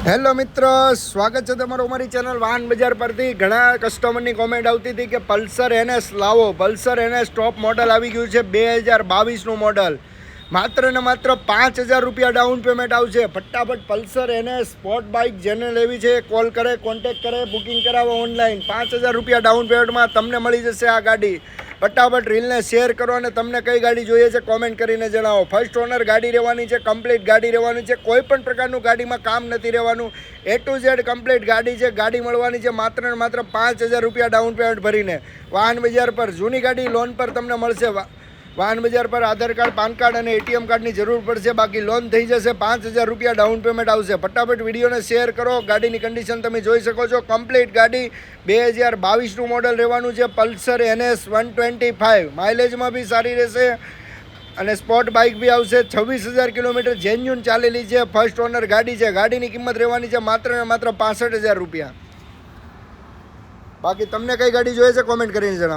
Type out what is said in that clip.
Hello મિત્ર, સ્વાગત છે તમારું અમારી ચેનલ વાહન બજાર પરથી. ઘણા કસ્ટમરની કોમેન્ટ આવતી હતી કે પલ્સર NS લાવો. પલ્સર NS ટોપ મોડલ આવી ગયું છે, 2022નું મોડલ. માત્ર ને માત્ર 5,000 રૂપિયા ડાઉન પેમેન્ટ આવશે. ફટાફટ પલ્સર NS સ્પોર્ટ બાઇક જેને લેવી છે કોલ કરે, કોન્ટેક્ટ કરે, બુકિંગ કરાવો ઓનલાઈન. 5,000 રૂપિયા ડાઉન પેમેન્ટમાં તમને મળી જશે આ ગાડી. ફટાફટ રીલને શેર કરો અને તમને કઈ ગાડી જોઈએ છે કોમેન્ટ કરીને જણાવો. ફર્સ્ટ ઓનર ગાડી રહેવાની છે, કમ્પ્લીટ ગાડી રહેવાની છે, કોઈ પણ પ્રકારનું ગાડીમાં કામ નથી રહેવાનું. A to Z કમ્પ્લીટ ગાડી છે. ગાડી મળવાની છે માત્ર ને માત્ર 5,000 રૂપિયા ડાઉન પેમેન્ટ ભરીને. વાહન બજાર પર જૂની ગાડી લોન પર તમને મળશે. વાહન બજાર પર આધાર કાર્ડ, પાન કાર્ડ અને ATM કાર્ડની જરૂર પડશે. બાકી લોન થઈ જશે. 5,000 રૂપિયા ડાઉન પેમેન્ટ આવશે. ફટાફટ વિડીયોને શેર કરો. ગાડીની કન્ડિશન તમે જોઈ શકો છો. કમ્પ્લીટ ગાડી 2022નું મોડલ રહેવાનું છે. પલ્સર NS 125 માઇલેજમાં બી સારી રહેશે અને સ્પોર્ટ બાઇક બી આવશે. 26,000 કિલોમીટર જેન્યુન ચાલેલી છે. ફર્સ્ટ ઓનર ગાડી છે. ગાડીની કિંમત રહેવાની છે માત્ર ને માત્ર 65,000 રૂપિયા. બાકી તમને કઈ ગાડી જોઈએ છે કોમેન્ટ કરીને જણાવો.